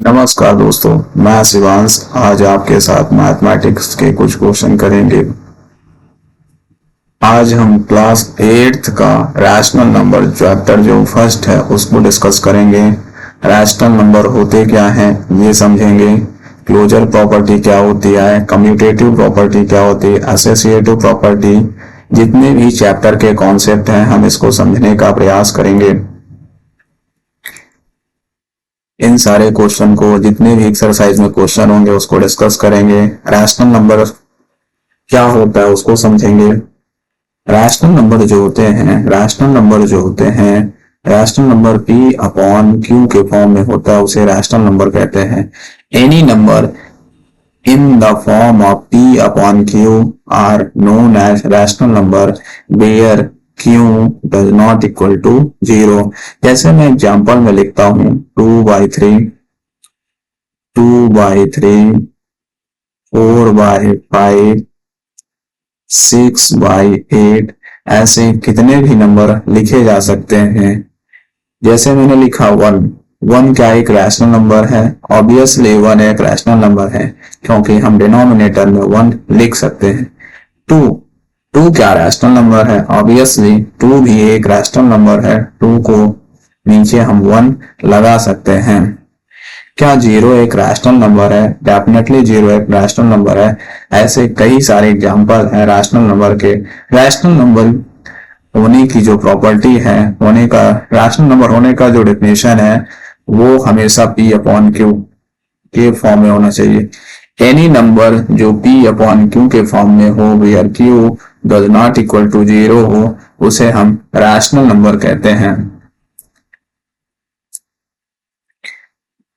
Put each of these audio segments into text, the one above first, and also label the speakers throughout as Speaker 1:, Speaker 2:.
Speaker 1: नमस्कार दोस्तों, मैं शिवांश आज आपके साथ मैथमेटिक्स के कुछ क्वेश्चन करेंगे। आज हम क्लास 8th का रैशनल नंबर चैप्टर जो फर्स्ट है उसको डिस्कस करेंगे। रैशनल नंबर होते क्या हैं ये समझेंगे। क्लोजर प्रॉपर्टी क्या होती है, कम्यूटेटिव प्रॉपर्टी क्या होती है, एसोसिएटिव प्रॉपर्टी, जितने भी चैप्टर के कॉन्सेप्ट हैं हम इसको समझने का प्रयास करेंगे। इन सारे क्वेश्चन को, जितने भी एक्सरसाइज में क्वेश्चन होंगे उसको डिस्कस करेंगे। रैशनल नंबर क्या होता है उसको समझेंगे। रैशनल नंबर जो होते हैं rational number P upon Q के फॉर्म में होता है, उसे रैशनल नंबर कहते हैं। Any number in the form of p upon q are known as rational number where q does not equal to 0। जैसे मैं एग्जांपल में लिखता हूं 2/3, 4/5, 6/8, ऐसे कितने भी नंबर लिखे जा सकते हैं। जैसे मैंने लिखा 1 क्या एक रैशनल नंबर है? ऑब्वियसली 1 एक रैशनल नंबर है क्योंकि हम डिनोमिनेटर में 1 लिख सकते हैं। 2 क्या रैशनल नंबर है? ऑब्वियसली 2 भी एक रैशनल नंबर है। 2 को नीचे हम 1 लगा सकते हैं। क्या 0 एक रैशनल नंबर है? डेफिनेटली 0 एक रैशनल नंबर है। ऐसे कई सारे एग्जांपल हैं रैशनल नंबर के। रैशनल नंबर होने की जो प्रॉपर्टी है, रैशनल नंबर होने का जो डेफिनेशन है वो हमेशा p अपॉन क्यू के फॉर्म में होना चाहिए। एनी नंबर जो p अपॉन क्यू के फॉर्म में हो where q does not equal to 0 हो, उसे हम रैशनल नंबर कहते हैं।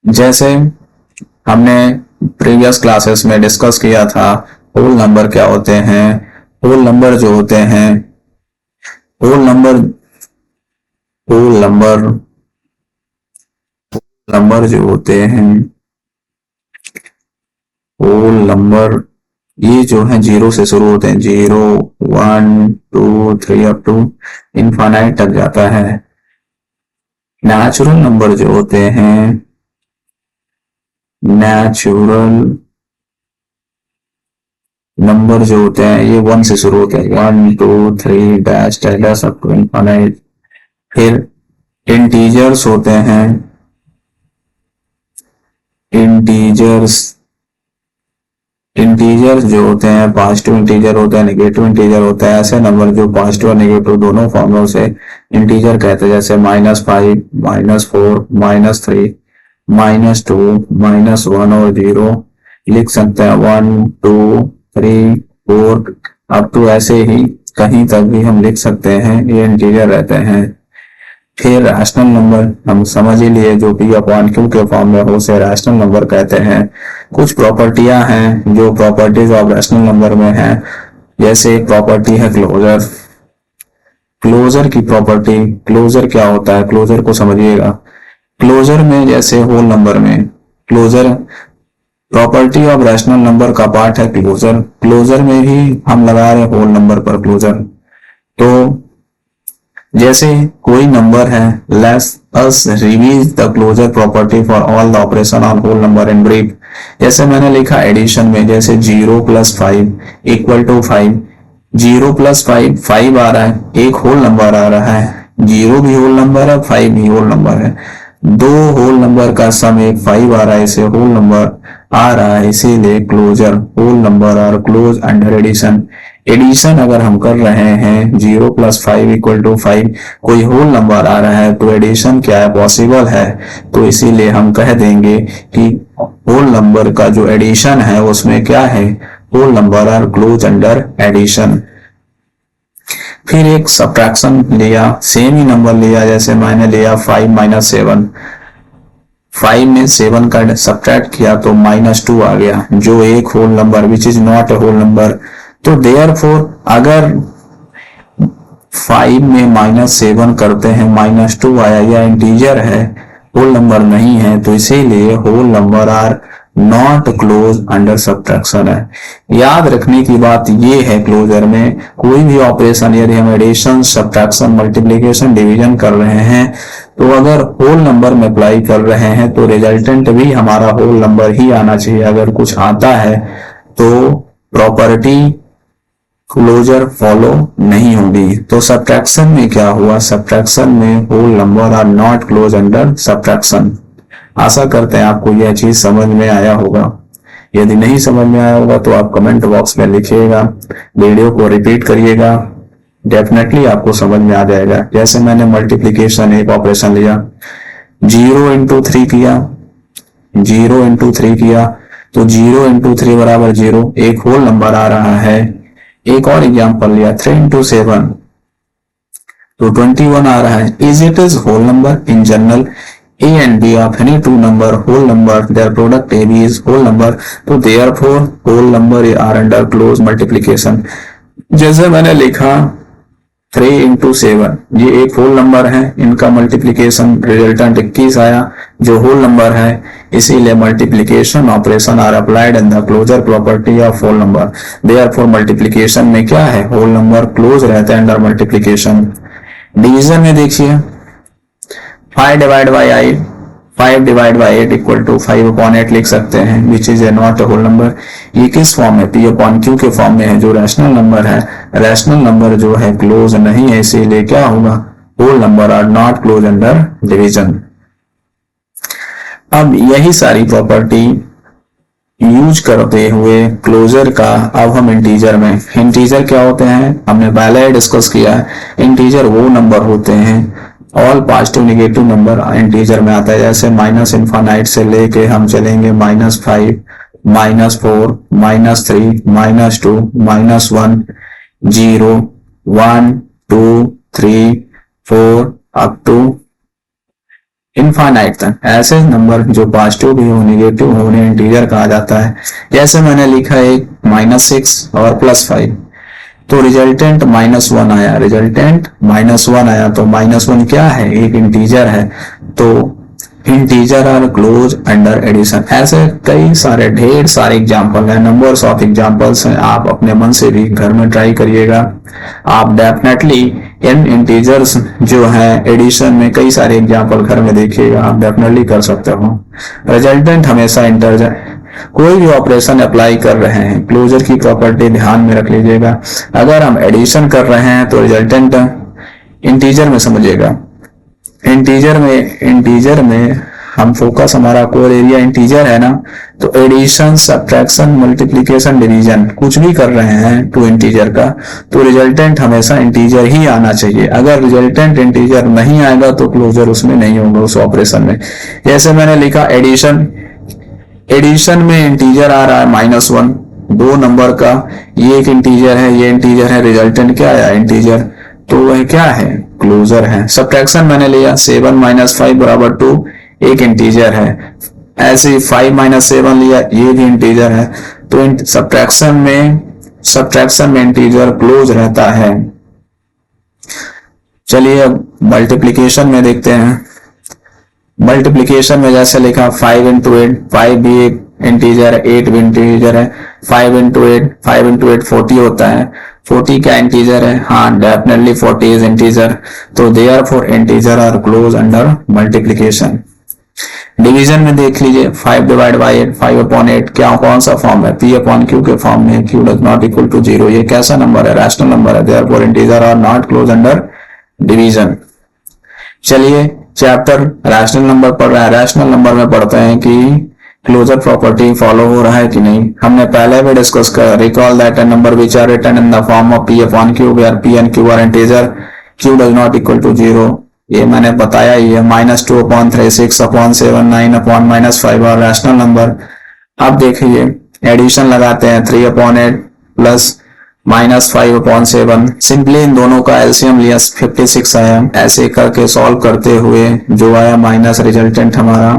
Speaker 1: जैसे हमने प्रीवियस क्लासेस में डिस्कस किया था, होल नंबर क्या होते हैं। होल नंबर जो होते हैं होल नंबर जो होते हैं, होल नंबर ये जो है 0 से शुरू होते हैं। 0, 1, 2, 3 अप टू इनफाइनाइट तक जाता है। नेचुरल नंबर जो होते हैं, नेचुरल नंबर जो होते हैं ये 1 से शुरू होते हैं। 1, 2, 3 dash dash up to infinite. फिर इंटीजर्स होते हैं। इंटीजर्स जो होते हैं, पॉजिटिव इंटीजर होता है, नेगेटिव इंटीजर होता है। ऐसे नंबर जो पॉजिटिव और नेगेटिव दोनों फॉर्मों से इंटीजर कहते हैं, जैसे -5, -4, -3, -2, -1 और 0 लिख सकते हैं। 1, 2, 3, 4 अप टू ऐसे ही कहीं तक भी हम लिख सकते हैं, ये इंटीजर रहते हैं। फिर रैशनल नंबर हम समझ ही लिए, जो p अपॉन क्यू के फॉर्म में हो उसे रैशनल नंबर कहते हैं। कुछ प्रॉपर्टियां हैं जो प्रॉपर्टीज ऑफ रैशनल नंबर में है। जैसे एक प्रॉपर्टी है क्लोजर की प्रॉपर्टी। क्लोजर क्या होता है, क्लोजर को समझिएगा। क्लोजर में जैसे होल नंबर में closure property of rational number का पार्ट है क्लोजर में भी हम लगा रहे होल नंबर पर क्लोजर। तो जैसे कोई नंबर है, let's us revise the closure property for all the operation on whole number in brief. जैसे मैंने लिखा एडिशन में, जैसे 0 + 5 = 5। 0 + 5 आ रहा है, एक होल नंबर आ रहा है। 0 भी होल नंबर है, 5 भी होल नंबर है। दो होल नंबर का सम एक 5 आ रहा है, इसे होल नंबर आ रहा है, इसीलिए क्लोजर होल नंबर और क्लोज अंडर एडिशन। एडिशन अगर हम कर रहे हैं 0 + 5 = 5, कोई होल नंबर आ रहा है तो एडिशन क्या है, पॉसिबल है। तो इसीलिए हम कह देंगे कि होल नंबर का जो एडिशन है उसमें क्या है, होल नंबर और क्लोज अंडर एडिशन। फिर एक सब्ट्रैक्शन लिया, सेम ही नंबर लिया। जैसे मैंने लिया 5 - 7। 5 में 7 का सब्ट्रैक्ट किया तो -2 आ गया, जो एक whole number which is not a whole number. तो देयरफॉर अगर 5 में -7 करते हैं, -2 आया, या इंटीजर है, होल नंबर नहीं है, तो इसीलिए whole number are not close under subtraction है। याद रखने की बात ये है, क्लोजर में कोई भी ऑपरेशन यदि हम एडिशन, सब्ट्रैक्शन, मल्टीप्लिकेशन, डिवीजन कर रहे हैं तो अगर होल नंबर में अप्लाई कर रहे हैं तो रिजल्टेंट भी हमारा होल नंबर ही आना चाहिए। अगर कुछ आता है तो प्रॉपर्टी क्लोजर फॉलो नहीं होगी। तो सब्ट्रैक्शन में क्या हुआ, सब्ट्रैक्शन में whole number are not close under subtraction. आशा करते हैं आपको यह चीज समझ में आया होगा। यदि नहीं समझ में आया होगा तो आप कमेंट बॉक्स में लिखिएगा, वीडियो को रिपीट करिएगा, डेफिनेटली आपको समझ में आ जाएगा। जैसे मैंने मल्टीप्लीकेशन एक ऑपरेशन लिया, 0 इंटू 3 किया, 0 इंटू 3 किया तो 0 इंटू 3 बराबर 0, एक होल नंबर आ रहा है। एक और एग्जांपल लिया, 3 इंटू 7 तो 21 आ रहा है। Is it is whole number? In general A and B of any two number whole number, their product AB is whole number, तो therefore whole number are under close multiplication। जैसे मैंने लिखा 3 into 7, ये एक होल नंबर है, इनका multiplication resultant 21 आया जो होल नंबर है, इसीलिए multiplication operation are applied in the closure property of whole number. Therefore multiplication में क्या है, होल नंबर क्लोज रहते हैं अंडर मल्टीप्लीकेशन। डिवीजन में देखिए 5 divide by 8, 5 divide by 8 equal to 5 upon 8 लिख सकते हैं, which is a not a whole number. ये किस फॉर्म में, P अपॉन Q के फॉर्म में है, जो रैशनल नंबर है। रैशनल नंबर जो है क्लोज नहीं है, इसीलिए क्या होगा, whole number are not close under division. अब यही सारी प्रॉपर्टी यूज करते हुए क्लोजर का अब हम इंटीजर में, इंटीजर क्या होते हैं हमने पहले डिस्कस किया है। इंटीजर वो नंबर होते हैं, all positive negative number integer में आता है। जैसे माइनस इनफाइनाइट से लेके हम चलेंगे -5, -4, -3, -2, -1, 0, 1, 2, 3, 4 अप टू इनफाइनाइट तक। ऐसे नंबर जो पॉजिटिव भी हो नेगेटिव हो उन्हें इंटीजर कहा जाता है। जैसे मैंने लिखा एक -6 और +5 तो रिजल्टेंट -1 आया, रिजल्टेंट -1 आया तो -1 क्या है, एक इंटीजर है, तो integer are close under addition. ऐसे कई सारे ढेर सारे एग्जांपल हैं, नंबर्स ऑफ एग्जांपल्स हैं, आप अपने मन से भी घर में ट्राई करिएगा। आप डेफिनेटली इन इंटीजर्स जो है एडिशन में कई सारे एग्जांपल घर में देखिएगा, आप डेफिनेटली कर सकते हो। रिजल्टेंट हमेशा इंटीजर, कोई भी ऑपरेशन अप्लाई कर रहे हैं क्लोजर की प्रॉपर्टी ध्यान में रख लीजिएगा। अगर हम एडिशन कर रहे हैं तो रिजल्टेंट इंटीजर में समझिएगा। इंटीजर में हम फोकस, हमारा कोर एरिया इंटीजर है ना, तो एडिशन सब्ट्रैक्शन मल्टीप्लिकेशन डिवीजन कुछ भी कर रहे हैं टू इंटीजर का तो रिजल्टेंट हमेशा इंटीजर ही आना चाहिए। अगर रिजल्टेंट इंटीजर नहीं आएगा तो क्लोजर उसमें नहीं होगा उस ऑपरेशन में। जैसे मैंने लिखा एडिशन में इंटीजर आ रहा है -1, दो नंबर का, ये एक इंटीजर है, ये इंटीजर है, रिजल्टेंट क्या आया इंटीजर, तो वह क्या है, क्लोजर है। सब्ट्रैक्शन मैंने लिया 7 - 5 बराबर 2, एक इंटीजर है। ऐसे ही 5 - 7 लिया, ये भी इंटीजर है। तो सब्ट्रैक्शन में इंटीजर क्लोज रहता है। चलिए अब मल्टीप्लिकेशन में देखते हैं। मल्टीप्लिकेशन में जैसे लिखा 5 इंटू 8, 5 भी एक इंटीजर है, 8 भी इंटीजर है। 5 इंटू 8 40 होता है। 40 क्या इंटीजर है, हाँ डेफिनेटली 40 इज इंटीजर। तो therefore integer are close under multiplication. Division में देख लीजिए 5 डिवाइड बाई 8, 5 अपॉन 8 क्या कौन सा फॉर्म है, P अपॉन Q के फॉर्म में, Q does not equal to 0। ये कैसा नंबर है, रैशनल नंबर है, therefore integer are not close under division. चलिए चैप्टर रैशनल नंबर पढ़ रहा है, रैशनल नंबर में पढ़ते हैं कि क्लोजर प्रॉपर्टी फॉलो हो रहा है कि नहीं। हमने पहले भी डिस्कस कर, recall that number which are written in the form of P upon Q where P and Q are integer, Q does not equal to 0। ये मैंने बताया ही है। -2 अपॉन 3, 6 अपॉन 7, 9 अपॉन -5 और रैशनल नंबर। अब देखिए एडिशन लगाते हैं 3 upon 8 plus -5 upon 7, simply in दोनों का एलसीएम लिया 56 आया। ऐसे करके सॉल्व करते हुए जो आया माइनस रिजल्टेंट हमारा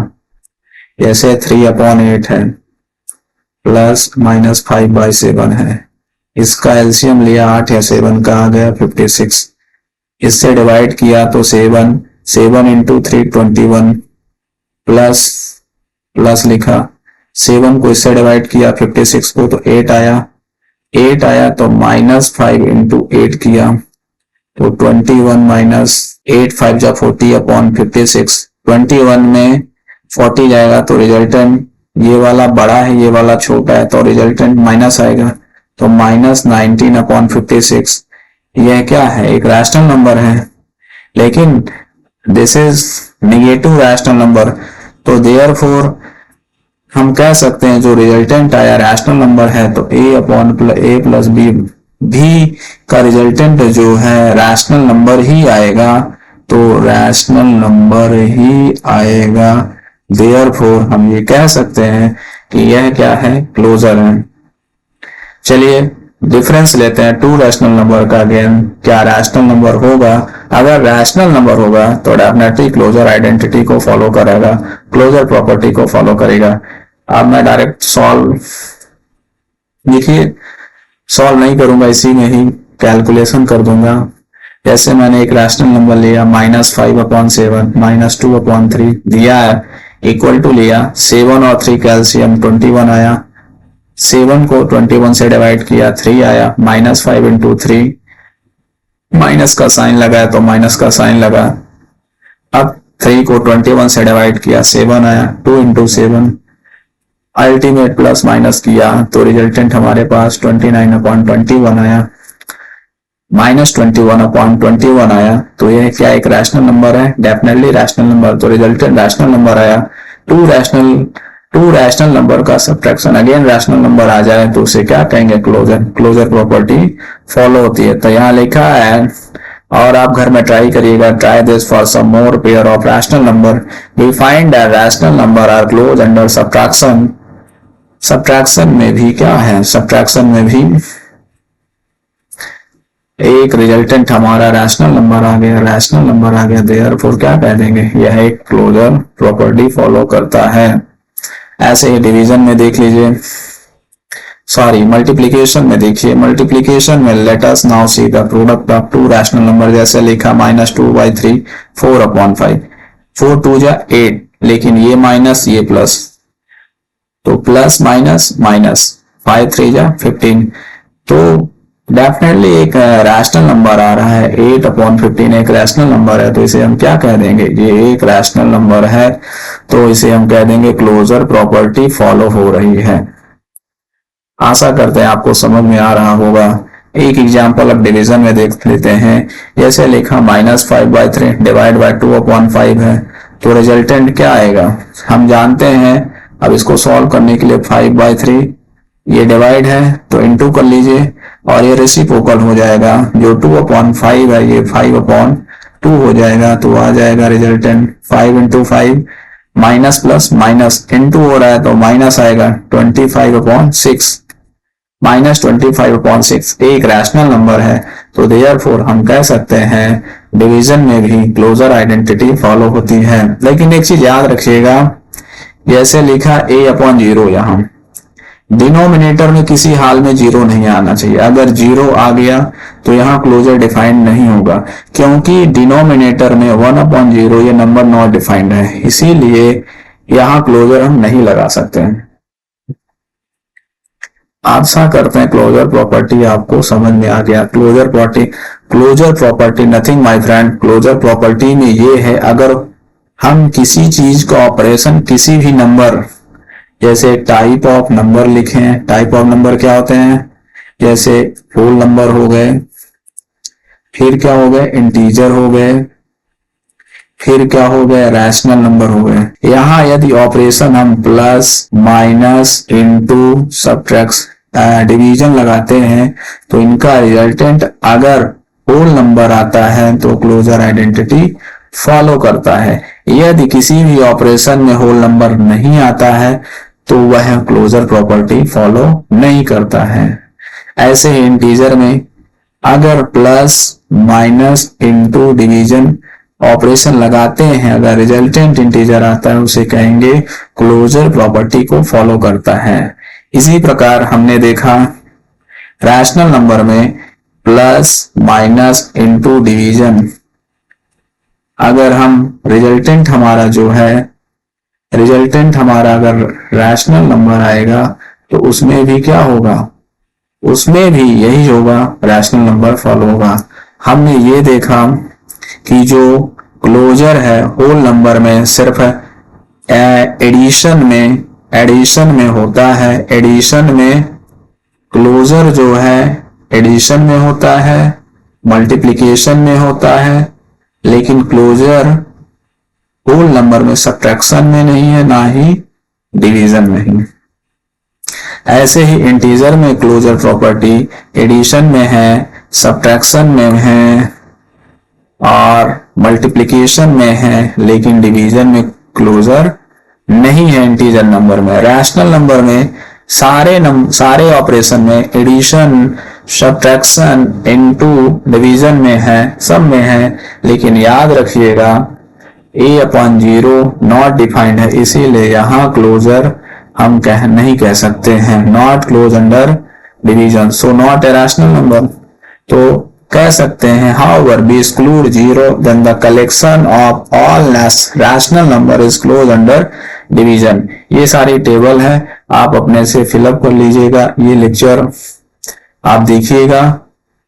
Speaker 1: जैसे 3 अपॉन 8 है प्लस -5/7 है। इसका एलसीएम लिया 8 या 7 का आ गया 56। इससे डिवाइड किया तो 7 इंटू 3 21 प्लस लिखा 7 को इससे डिवाइड किया 56 को तो 8 आया तो -5 इंटू 8 किया तो 21 8 5 जा 40 अपॉन 56, 21 में 40 जाएगा तो रिजल्टेंट ये वाला बड़ा है ये वाला छोटा है तो रिजल्टेंट माइनस आएगा, तो -19 अपॉन 56। यह क्या है, एक रैशनल नंबर है, लेकिन this is negative rational number, तो देयरफॉर हम कह सकते हैं जो रिजल्टेंट आया रैशनल नंबर है तो a upon a plus B भी का रिजल्टेंट जो है रैशनल नंबर ही आएगा, तो रैशनल नंबर ही आएगा। देयरफॉर हम ये कह सकते हैं कि यह क्या है, क्लोजर है। चलिए डिफरेंस लेते हैं टू रैशनल नंबर का। अगेन क्या रैशनल नंबर होगा, अगर रैशनल नंबर होगा तो डेफिनेटली क्लोजर आइडेंटिटी को फॉलो करेगा, क्लोजर प्रॉपर्टी को फॉलो करेगा। अब मैं डायरेक्ट सॉल्व, देखिए सॉल्व नहीं करूंगा, इसी में ही कैलकुलेशन कर दूंगा। जैसे मैंने एक रैशनल नंबर लिया -5 अपॉन 7 -2 अपॉन 3 दिया है, इक्वल टू लिया 7 और 3 कैल्सियम 21 आया, 7 को 21 से डिवाइड किया 3 आया, -5 इंटू 3, माइनस का साइन लगाया तो माइनस का साइन लगा। अब 3 को 21 से डिवाइड किया 7 आया, 2 इंटू 7 अल्टीमेट प्लस माइनस किया तो रिजल्टेंट हमारे पास 29 अपॉन 21 आया, -21 अपॉन 21 आया, तो यह क्या एक रैशनल नंबर है, डेफिनेटली रैशनल नंबर, तो रिजल्टेंट रैशनल नंबर आया। टू रैशनल नंबर का सब्ट्रैक्शन अगेन रैशनल नंबर आ जाए तो उसे क्या कहेंगे, क्लोजर, क्लोजर प्रॉपर्टी फॉलो होती है। तो यहाँ लिखा है, और आप घर में ट्राई करिएगा, try this for some more pair of rational number, we find that rational number are close under subtraction. Subtraction में भी क्या है, सब्ट्रैक्शन में भी एक रिजल्टेंट हमारा रैशनल नंबर आ गया, रैशनल नंबर आ गया, देयरफॉर क्या कह देंगे, यह एक क्लोजर प्रॉपर्टी फॉलो करता है। ऐसे ही डिवीजन में देख लीजिए, सॉरी मल्टीप्लिकेशन में देखिए, मल्टीप्लिकेशन में let us now see the product of to rational number. जैसे लिखा -2/3 4 अपॉन 5, 4 2 जा 8, लेकिन ये माइनस ये प्लस, तो प्लस माइनस माइनस, 5 3 जा 15, तो डेफिनेटली एक रैशनल नंबर आ रहा है, 8 अपॉन 15 एक रैशनल नंबर है, तो इसे हम क्या कह देंगे, ये एक रैशनल नंबर है, तो इसे हम कह देंगे क्लोजर प्रॉपर्टी फॉलो हो रही है। आशा करते हैं आपको समझ में आ रहा होगा। एक एग्जांपल अब डिवीजन में देख लेते हैं। जैसे लिखा -5/3 डिवाइड बाय 2 अपॉन 5 है, तो रिजल्टेंट क्या आएगा हम जानते हैं। अब इसको सॉल्व करने के लिए 5/3 ये डिवाइड है तो इनटू कर लीजिए, और ये रेसिप्रोकल हो जाएगा, जो 2 अपॉन 5 है ये 5 अपॉन 2 हो जाएगा, तो आ जाएगा resultant 5 into 5, minus plus minus into हो रहा है तो माइनस आएगा 25 अपॉन 6, -25 अपॉन 6 एक रैशनल नंबर है, तो देयरफॉर हम कह सकते हैं डिवीजन में भी क्लोजर आइडेंटिटी फॉलो होती है। लेकिन एक चीज याद रखिएगा, जैसे लिखा a/0, यहाँ डिनोमिनेटर में किसी हाल में 0 नहीं आना चाहिए। अगर 0 आ गया तो यहाँ क्लोजर डिफाइंड नहीं होगा, क्योंकि डिनोमिनेटर में 1/0 ये नंबर नॉट डिफाइंड है, इसीलिए यहाँ क्लोजर हम नहीं लगा सकते हैं। आशा करते हैं क्लोजर प्रॉपर्टी आपको समझ में आ गया। Closure property nothing my friend, closure property में ये है, अगर हम किसी चीज का ऑपरेशन किसी भी नंबर, जैसे टाइप ऑफ नंबर लिखें, टाइप ऑफ नंबर क्या होते हैं, जैसे होल नंबर हो गए, फिर क्या हो गए इंटीजर हो गए, फिर क्या हो गए रैशनल नंबर हो गए। यहाँ यदि ऑपरेशन हम plus minus into subtract division लगाते हैं तो इनका रिजल्टेंट अगर होल नंबर आता है तो क्लोजर आइडेंटिटी फॉलो करता है। यदि किसी भी ऑपरेशन में होल नंबर नहीं आता है तो वह क्लोजर प्रॉपर्टी फॉलो नहीं करता है। ऐसे ही इंटीजर में अगर plus minus into division operation लगाते हैं, अगर रिजल्टेंट इंटीजर आता है उसे कहेंगे क्लोजर प्रॉपर्टी को फॉलो करता है। इसी प्रकार हमने देखा रैशनल नंबर में प्लस माइनस इंटू डिवीजन, अगर हम रिजल्टेंट हमारा जो है, रिजल्टेंट हमारा अगर रैशनल नंबर आएगा तो उसमें भी क्या होगा, उसमें भी यही होगा, रैशनल नंबर फॉलो होगा। हमने ये देखा कि जो क्लोजर है होल नंबर में सिर्फ एडिशन में होता है। एडिशन में क्लोजर जो है एडिशन में होता है, मल्टीप्लिकेशन में होता है, लेकिन क्लोजर होल नंबर में सब्ट्रैक्शन में नहीं है, ना ही डिवीजन में ही। ऐसे ही इंटीजर में क्लोजर प्रॉपर्टी एडिशन में है, सब्ट्रैक्शन में है और मल्टीप्लिकेशन में है, लेकिन डिवीजन में क्लोजर नहीं है इंटीजर नंबर में। रैशनल नंबर में सारे ऑपरेशन में एडिशन, सब्ट्रैक्शन, इनटू, डिवीजन में है, सब में है, लेकिन याद रखिएगा a/0 नॉट डिफाइंड है, इसीलिए यहां क्लोजर हम नहीं कह सकते हैं, not close under division, so not a rational number. तो कह सकते हैं however we exclude 0 then the collection of all rational number is closed under division। ये सारी टेबल है, आप अपने से फिलअप कर लीजिएगा। ये लेक्चर आप देखिएगा,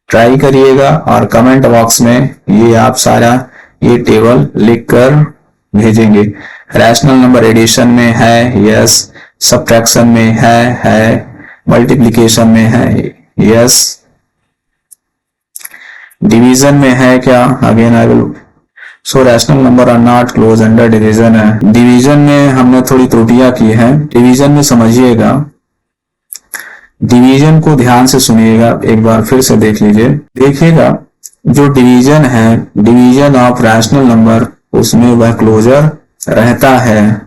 Speaker 1: ट्राई करिएगा और कमेंट बॉक्स में ये आप सारा ये टेबल लिख कर भेजेंगे। रैशनल नंबर एडिशन में है, यस, सब्ट्रैक्शन में है, मल्टीप्लिकेशन में है, यस, डिवीजन में है क्या, again I will. So rational number are not close under division है। डिवीजन में हमने थोड़ी त्रुटियां की हैं, डिवीजन में समझिएगा, डिवीजन को ध्यान से सुनिएगा, एक बार फिर से देख लीजिए। देखिएगा जो डिवीजन है, डिवीजन ऑफ रैशनल नंबर, उसमें वह क्लोजर रहता है।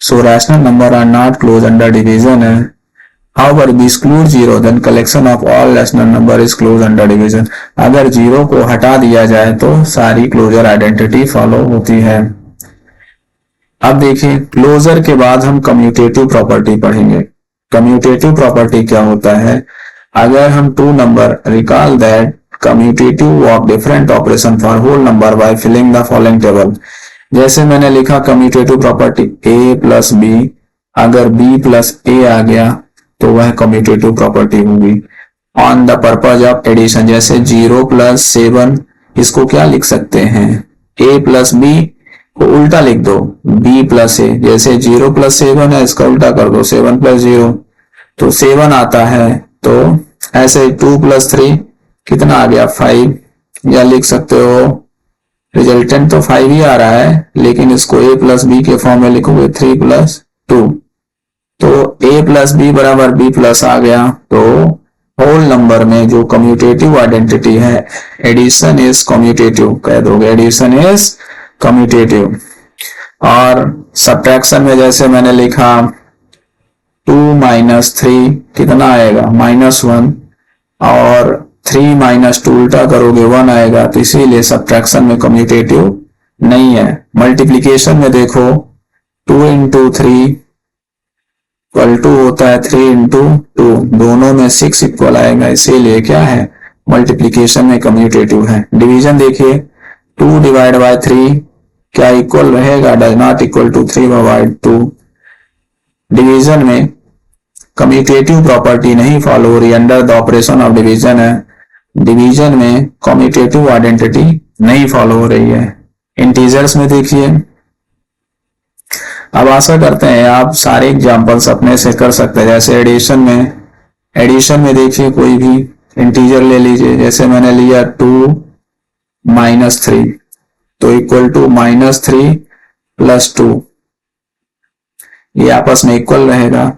Speaker 1: So rational number are not close under division है। However, we exclude 0, then collection of all rational number is closed under division। अगर 0 को हटा दिया जाए तो सारी क्लोजर आइडेंटिटी फॉलो होती है। अब देखिए क्लोजर के बाद हम कम्यूटेटिव प्रॉपर्टी पढ़ेंगे। कम्यूटेटिव प्रॉपर्टी क्या होता है? अगर हम two number recall that commutative of different operation for whole number by filling the following table. जैसे मैंने लिखा commutative property a plus b, अगर b प्लस a आ गया तो वह कम्यूटेटिव प्रॉपर्टी होगी। On the purpose of addition, जैसे 0 प्लस 7, इसको क्या लिख सकते हैं? a प्लस b को उल्टा लिख दो, b प्लस a। जैसे 0 प्लस 7 है, इसका उल्टा कर दो, 7 प्लस 0 तो 7 आता है। तो ऐसे 2 प्लस 3 कितना आ गया? 5। या लिख सकते हो रिजल्टेंट तो 5 ही आ रहा है, लेकिन इसको a प्लस b के फॉर्म में लिखोगे 3 प्लस 2, तो a प्लस b बराबर b प्लस आ गया। तो होल नंबर में जो कम्यूटेटिव आइडेंटिटी है, एडिशन इज कम्यूटेटिव, कह दोगे एडिशन इज कम्यूटेटिव। और सब्ट्रैक्शन में जैसे मैंने लिखा 2 माइनस 3 कितना आएगा? -1, और 3 माइनस 2 उल्टा करोगे 1 आएगा, तो इसीलिए सब्ट्रैक्शन में कम्यूटेटिव नहीं है। मल्टीप्लिकेशन में देखो 2 इंटू 3 इक्वल टू होता है 3 इंटू 2, दोनों में 6 इक्वल आएगा, इसीलिए क्या है? मल्टीप्लिकेशन में कम्यूटेटिव है। डिवीजन देखिए 2 डिवाइड बाय 3 क्या इक्वल रहेगा? Does not equal to 3 divide 2। Division में कम्यूटेटिव प्रॉपर्टी नहीं फॉलो हो रही, under the operation of division है। डिवीजन में कम्यूटेटिव आइडेंटिटी नहीं फॉलो हो रही है। इंटीजर्स में देखिए, अब आशा करते हैं आप सारे एग्जांपल्स अपने से कर सकते हैं। जैसे एडिशन में देखिए कोई भी इंटीजर ले लीजिए, जैसे मैंने लिया 2 माइनस 3 तो इक्वल टू -3 प्लस 2, ये आपस में इक्वल रहेगा,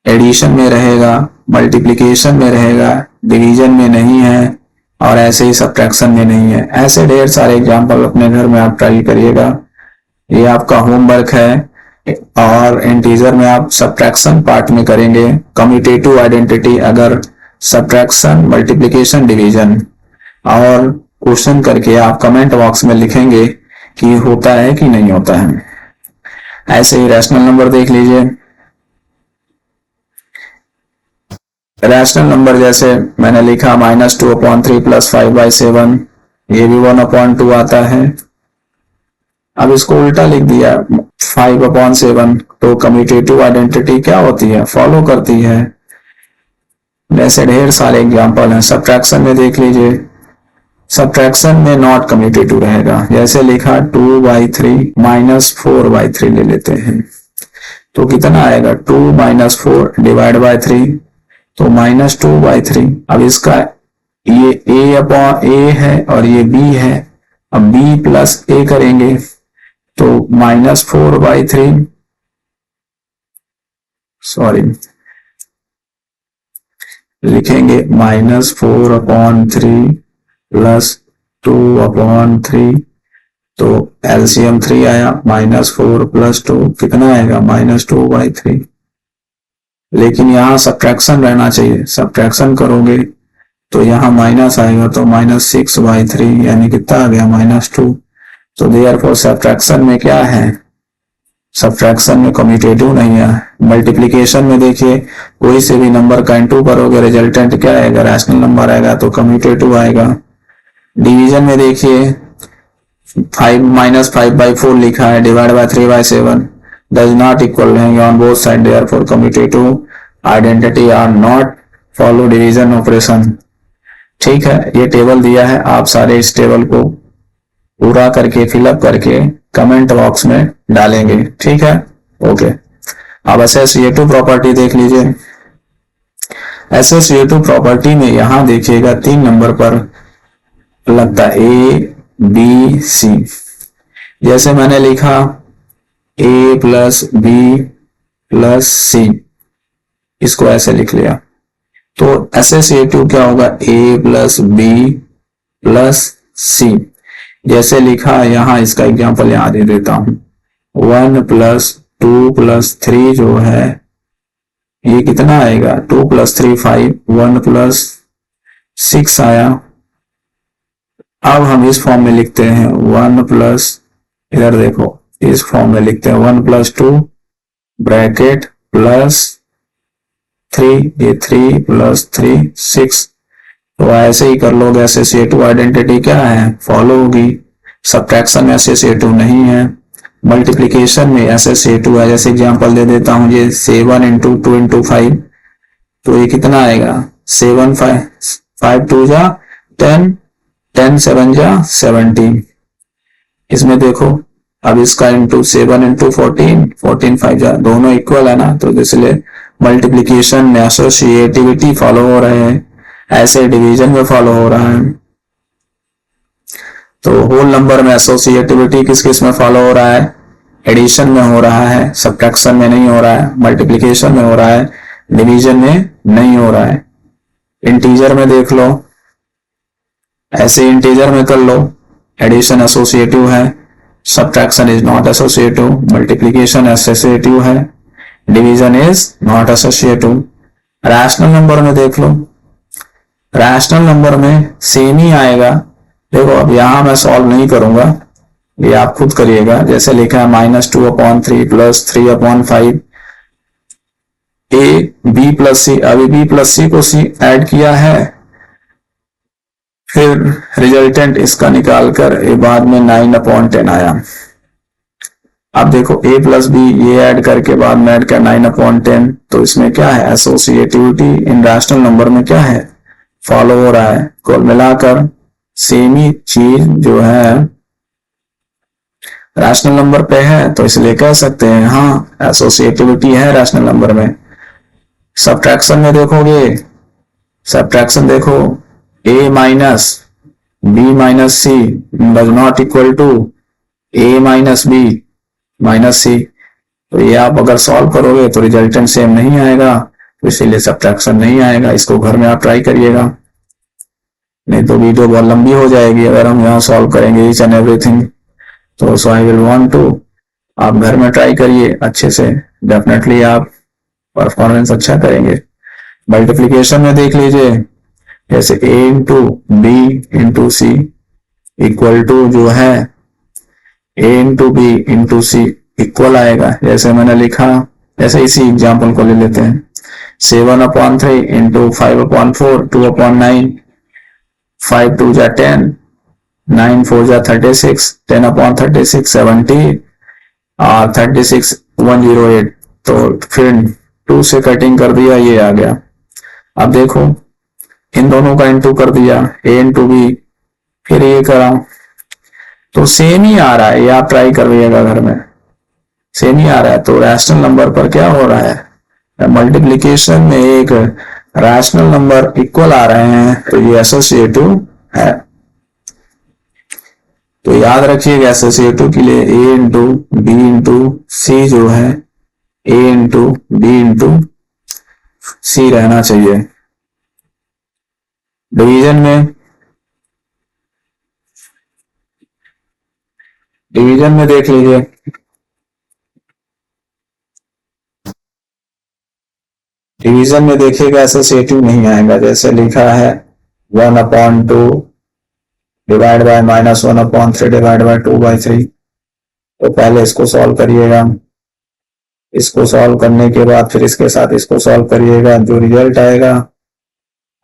Speaker 1: एडिशन में रहेगा, मल्टीप्लिकेशन में रहेगा, डिवीजन में नहीं है, और ऐसे ही सब्ट्रैक्शन में नहीं है। ऐसे ढेर सारे एग्जांपल अपने घर में आप ट्राई करिएगा, ये आपका होमवर्क है। और इंटीजर में आप सब्ट्रैक्शन पार्ट में करेंगे कम्यूटेटिव आइडेंटिटी, अगर सब्ट्रैक्शन, मल्टीप्लिकेशन, डिवीजन, और क्वेश्चन करके आप कमेंट बॉक्स में लिखेंगे कि होता है कि नहीं होता है। ऐसे ही रैशनल नंबर देख लीजिए। रैशनल नंबर जैसे मैंने लिखा -2/3 प्लस 5/7, ये भी 1/2 आता है। अब इसको उल्टा लिख दिया 5/7, तो कम्यूटेटिव आइडेंटिटी क्या होती है? फॉलो करती है। ऐसे ढेर सारे एग्जांपल हैं। सब्ट्रैक्शन में देख लीजिए सब्ट्रैक्शन में नॉट कम्यूटेटिव रहेगा। जैसे लिखा 2/3 -4/3 ले लेते हैं, तो कितना आएगा 2 - 4 डिवाइड बाय 3, तो -2/3। अब इसका ये a है और ये b है, अब b प्लस a करेंगे तो -4/3, सॉरी लिखेंगे -4/3 प्लस 2/3, तो एलसीएम 3 आया, -4 + 2 कितना आएगा -2/3। लेकिन यहाँ सब्ट्रैक्शन रहना चाहिए, सब्ट्रैक्शन करोगे तो यहाँ माइनस आएगा, तो -6/3 यानी कितना आ गया -2। तो देयरफॉर सब्ट्रैक्शन में क्या है, सब्ट्रैक्शन में कम्यूटेटिव नहीं है। मल्टीप्लिकेशन में देखिए कोई से भी नंबर का इनटू करोगे, रिजल्टेंट क्या आएगा, रैशनल नंबर आएगा, तो कम्यूटेटिव आएगा। डिवीजन में देखिए 5 - 5/4 लिखा है, divide by 3/7 does not equal रहेंगे on both side, therefore commutative identity are not follow division operation. ठीक है, ये टेबल दिया है, आप सारे इस टेबल को पूरा करके फिलअप करके कमेंट बॉक्स में डालेंगे। ठीक है, ओके। अब एसोसिएटिव प्रॉपर्टी देख लीजिए। एसोसिएटिव प्रॉपर्टी में यहां देखिएगा 3 नंबर पर लगता है ए बी सी। जैसे मैंने लिखा a + b + c, इसको ऐसे लिख लिया, तो एसोसिएटिव क्या होगा a + b + c। जैसे लिखा यहां, इसका एग्जांपल यहां दे देता हूं, 1 + 2 + 3 जो है ये कितना आएगा 2 + 3 5, 1 + 6 आया। अब हम इस फॉर्म में लिखते हैं 1 +, इधर देखो इस फॉर्म में लिखते हैं 1 + 2 ब्रैकेट +3, ये 3 + 3 6। तो ऐसे ही कर लोगे। एसोसिएटिव आइडेंटिटी क्या है, फॉलो होगी। सब्ट्रैक्शन में एसोसिएटिव नहीं है, मल्टीप्लिकेशन में एसोसिएटिव है। जैसे एग्जांपल दे देता हूं, ये 7 × 2 × 5, तो ये कितना आएगा 7 5 2 जा 10, 10 7 जा 17। इसमें देखो अब इसका इंटू 7 × 14, 14 5 जा, दोनों इक्वल है ना, तो इसलिए मल्टीप्लिकेशन में एसोसिएटिविटी फॉलो हो रहे हैं, ऐसे डिवीजन में फॉलो हो रहा है। तो होल नंबर में एसोसिएटिविटी किस किस में फॉलो हो रहा है, एडिशन में हो रहा है, सब्ट्रैक्शन में नहीं हो रहा है, मल्टीप्लिकेशन में हो रहा है, डिवीजन में नहीं हो रहा है। इंटीजर में देख लो, ऐसे इंटीजर में कर लो, एडिशन एसोसिएटिव है, subtraction is not associative, multiplication associative है, division is not associative. Rational number में देख लो, रैशनल नंबर में सेम ही आएगा। देखो अब यहां मैं सॉल्व नहीं करूंगा, ये आप खुद करिएगा। जैसे लिखा है -2/3 + 3/5 a b + c, अभी b + c को c ऐड किया है, फिर रिजल्टेंट इसका निकालकर ये बाद में 9/10 आया। अब देखो a + b ये ऐड करके बाद में ऐड किया 9/10, तो इसमें क्या है एसोसिएटिविटी इन रैशनल नंबर में क्या है, फॉलो हो रहा है। कुल मिलाकर सेम ही चीज जो है रैशनल नंबर पे है, तो इसलिए कह सकते हैं हाँ एसोसिएटिविटी है रैशनल नंबर में। सब्ट्रैक्शन में देखोगे, सब्ट्रैक्शन देखो a - b - c does not equal to a - b - c, तो ये आप अगर सॉल्व करोगे तो रिजल्टेंट सेम नहीं आएगा, तो इसीलिए सब्ट्रैक्शन नहीं आएगा। इसको घर में आप ट्राई करिएगा, नहीं तो वीडियो बहुत लंबी हो जाएगी अगर हम यहाँ सॉल्व करेंगे ईच एंड एवरीथिंग। तो सो आई विल वांट टू, आप घर में ट्राई करिए अच्छे से, डेफिनेटली आप परफॉर्मेंस अच्छा करेंगे। मल्टीप्लिकेशन में देख लीजिए, जैसे a × b × c equal to जो है a × b × c इक्वल आएगा। जैसे मैंने लिखा, जैसे इसी एग्जांपल को ले लेते हैं, 7/3 × 5/4 2/9, 5 2 जा 10, 9 4 जा 36, 10/36 70 और 36 108, तो फिर 2 से कटिंग कर दिया, ये आ गया। अब देखो इन दोनों का इंटू कर दिया, a × b, फिर ये करा तो सेम ही आ रहा है, ये आप ट्राई करिएगा घर में, सेम ही आ रहा है। तो रैशनल नंबर पर क्या हो रहा है, मल्टीप्लीकेशन में एक रैशनल नंबर इक्वल आ रहे हैं, तो ये एसोसिएटिव है। तो याद रखिएगा एसोसिएटिव के लिए ए इंटू बी इंटू सी जो है, ए इंटू बी इंटू सी रहना चाहिए। डिवीजन में देख लीजिए, डिवीजन में देखिएगा एसोसिएटिव नहीं आएगा। जैसे लिखा है 1/2 डिवाइड बाय -1/3 डिवाइड बाय 2/3। तो पहले इसको सॉल्व करिएगा, इसको सॉल्व करने के बाद फिर इसके साथ इसको सॉल्व करिएगा, जो रिजल्ट आएगा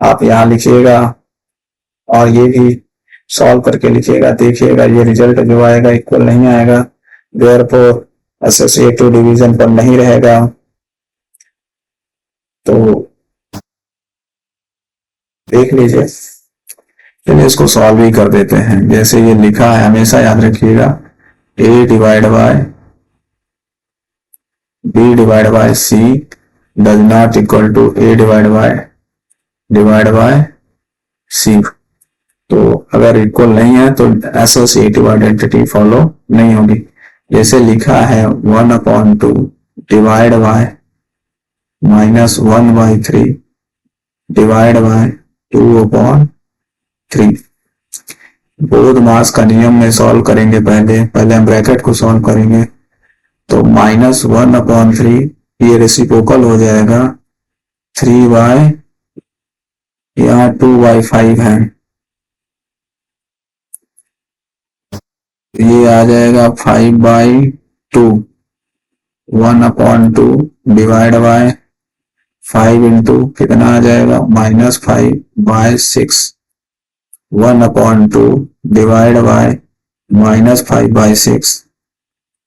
Speaker 1: आप यहाँ लिखिएगा और ये भी सॉल्व करके लिखिएगा। देखिएगा ये रिजल्ट जो आएगा इक्वल नहीं आएगा, देयरफॉर एसोसिएटिव डिवीजन पर नहीं रहेगा। तो देख लीजिए, चलिए इसको सॉल्व ही कर देते हैं। जैसे ये लिखा है, हमेशा याद रखिएगा a divide by b divide by c does not equal to a divide by c। तो अगर इक्वल नहीं है तो एसोसिएटिव आइडेंटिटी फॉलो नहीं होगी। जैसे लिखा है 1/2 डिवाइड बाय -1/3 डिवाइड बाय 2/3। बोध मास का नियम में सॉल्व करेंगे, पहले हम ब्रैकेट को सॉल्व करेंगे। तो -1/3 ये रेसिप्रोकल हो जाएगा 3 यहाँ 2/5 है, ये आ जाएगा 5/2। 1/2 डिवाइड बाय 5 इंटू कितना आ जाएगा -5/6। 1/2 डिवाइड बाय -5/6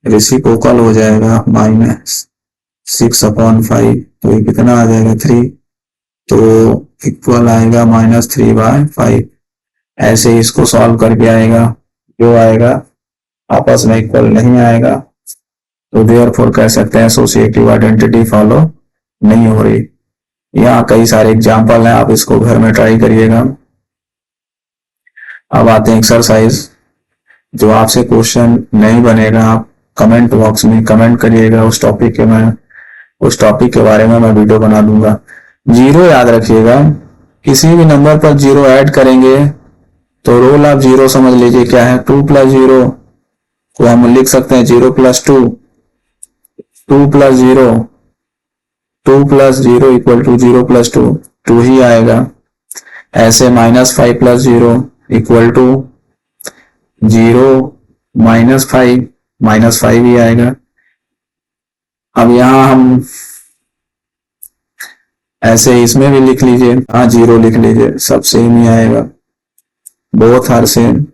Speaker 1: रेसिप्रोकल हो जाएगा -6/5। तो ये कितना आ जाएगा 3, तो इक्वल आएगा -3/5। ऐसे ही इसको सॉल्व करके आएगा, जो आएगा आपस में इक्वल नहीं आएगा। तो देयरफॉर कह सकते हैं एसोसिएटिव आइडेंटिटी फॉलो नहीं हो रही। यहाँ कई सारे एग्जाम्पल हैं, आप इसको घर में ट्राई करिएगा। अब आते हैं एक्सरसाइज। जो आपसे क्वेश्चन नहीं बनेगा आप कमेंट बॉक्स में कमेंट करिएगा, उस टॉपिक के बारे में मैं वीडियो बना दूंगा। जीरो याद रखिएगा, किसी भी नंबर पर जीरो ऐड करेंगे तो रोल ऑफ जीरो समझ लीजिए क्या है। 2 + 0 को हम लिख सकते हैं 0 + 2, 2 + 0, 2 + 0 इक्वल टू 0 + 2, 2 ही आएगा। ऐसे -5 + 0 इक्वल टू 0 -5, -5 ही आएगा। अब यहां हम ऐसे इसमें भी लिख लीजिए, हाँ 0 लिख लीजिए, सब सेम ही आएगा, both are same.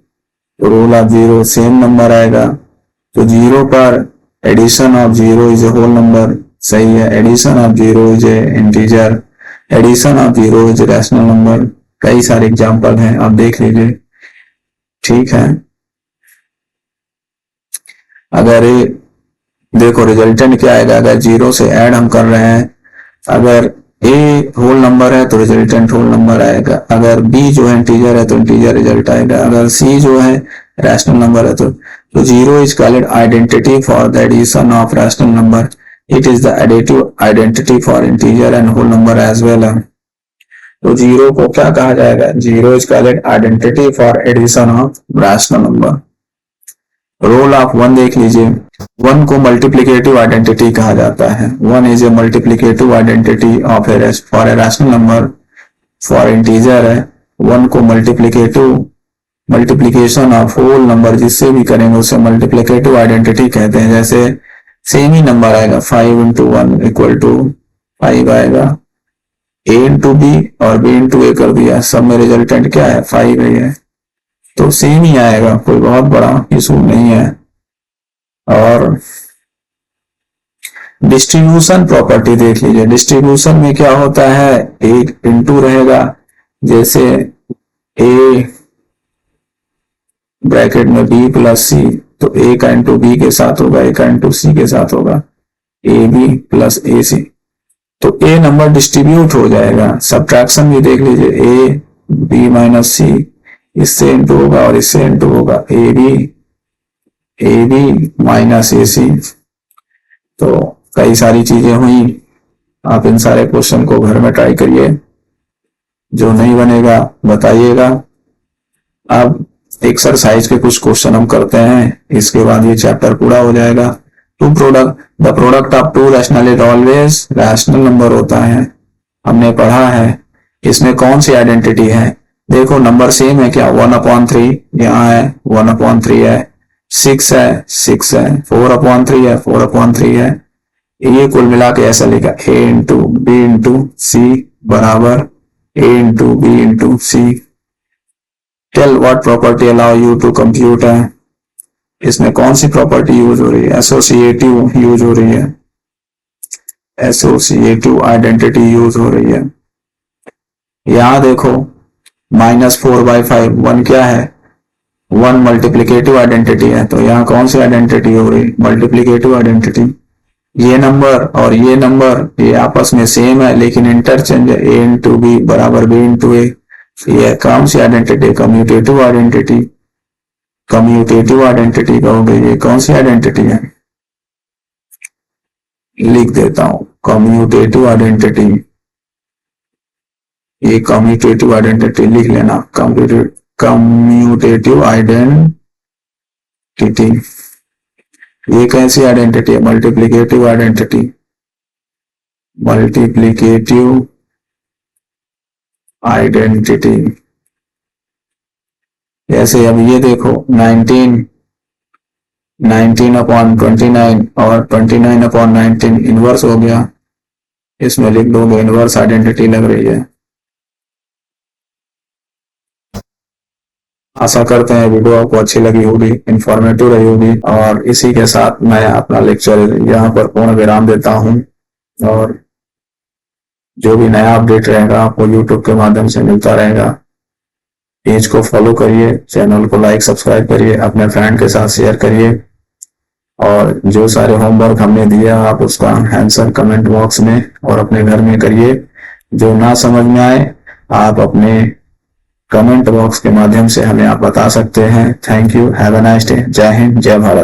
Speaker 1: Rule of zero same number आएगा। तो 0 पर addition of 0 is a whole number, सही है। Addition of 0 is a integer, addition of 0 is a rational number. कई सारे एग्जांपल हैं, आप देख लीजिए, ठीक है। अगर देखो रिजल्टेंट क्या आएगा, अगर 0 से ऐड हम कर रहे हैं, अगर a होल नंबर है तो रिजल्टेंट होल नंबर आएगा, अगर b जो है इंटीजर है तो इंटीजर रिजल्ट आएगा, अगर c जो है रैशनल नंबर है तो 0 is called identity for the addition of rational number, it is the additive identity for integer and whole number as well. तो 0 को क्या कहा जाएगा, 0 is called identity for addition of rational number. Role of 1 देख लीजिए, 1 को multiplicative identity कहा जाता है। 1 is a multiplicative identity of for a rational number, for integer है। 1 को मल्टीप्लिकेशन ऑफ होल नंबर जिससे भी करेंगे उसे मल्टीप्लिकेटिव आइडेंटिटी कहते हैं। जैसे सेम ही नंबर आएगा, 5 × 1 इक्वल टू 5 आएगा, a × b और b × a कर दिया, सब में रिजल्टेंट क्या है 5 है, तो सेम ही आएगा, कोई बहुत बड़ा इशू नहीं है। और डिस्ट्रीब्यूशन प्रॉपर्टी देख लीजिए, डिस्ट्रीब्यूशन में क्या होता है, एक इंटू रहेगा, जैसे a ब्रैकेट में बी प्लस सी, तो ए का इंटू बी के साथ होगा, ए का इंटू सी के साथ होगा, ए बी प्लस ए सी। तो ए नंबर डिस्ट्रीब्यूट हो जाएगा। सब्ट्रैक्शन भी देख लीजिए, ए बी माइनस सी, इससे इंटू होगा और इससे इंटू होगा, ए बी माइनस ए सी। तो कई सारी चीजें हुई। आप इन सारे क्वेश्चन को घर में ट्राई करिए, जो नहीं बनेगा बताइएगा। अब एक्सरसाइज के कुछ क्वेश्चन हम करते हैं, इसके बाद ये चैप्टर पूरा हो जाएगा। The product of to rational is always rational number होता है, हमने पढ़ा है। इसमें कौन सी आइडेंटिटी है? देखो नंबर सेम है क्या? 1/3 यहाँ है, 1/3 है, 6 है, 6 है, 4/3 है, 4/3 है। ये कुल मिला के ऐसा लिखा, a into B into C बराबर a into B into C. Tell what property allow you to compute है। इसमें कौन सी प्रॉपर्टी यूज हो रही है? एसोसिएटिव यूज हो रही है, एसोसिएटिव आइडेंटिटी यूज हो रही है। यहां देखो -4/5 1 क्या है? 1 मल्टीप्लीकेटिव आइडेंटिटी है, तो यहाँ कौन सी आइडेंटिटी हो रही? Multiplicative identity. ये नंबर और ये नंबर ये आपस में सेम है लेकिन इंटरचेंज है, a इंटू बी बराबर b इंटू ए। ये कौन सी identity? Commutative identity. Commutative identity कहोगे, ये कौन सी आइडेंटिटी है? लिख देता हूं, कम्यूटेटिव आइडेंटिटी। ये कम्यूटेटिव आइडेंटिटी लिख लेना, कम्यूटेटिव आइडेंटिटी। ये कैसी आइडेंटिटी है? Multiplicative identity, multiplicative identity. जैसे अब ये देखो 19/29 और 29/19 इनवर्स हो गया, इसमें लिख दोगे इनवर्स आइडेंटिटी लग रही है। आशा करते हैं वीडियो आपको अच्छी लगी होगी, इंफॉर्मेटिव रही होगी। और इसी के साथ मैं अपना लेक्चर यहाँ पर पूर्ण विराम देता हूँ। और जो भी नया अपडेट रहेगा आपको यूट्यूब के माध्यम से मिलता रहेगा। पेज को फॉलो करिए, चैनल को लाइक सब्सक्राइब करिए, अपने फ्रेंड के साथ शेयर करिए। और जो सारे होमवर्क हमने दिया आप उसका आंसर कमेंट बॉक्स में और अपने घर में करिए। जो ना समझ में आए आप अपने कमेंट बॉक्स के माध्यम से हमें आप बता सकते हैं। Thank you, have a nice day. जय हिंद, जय भारत।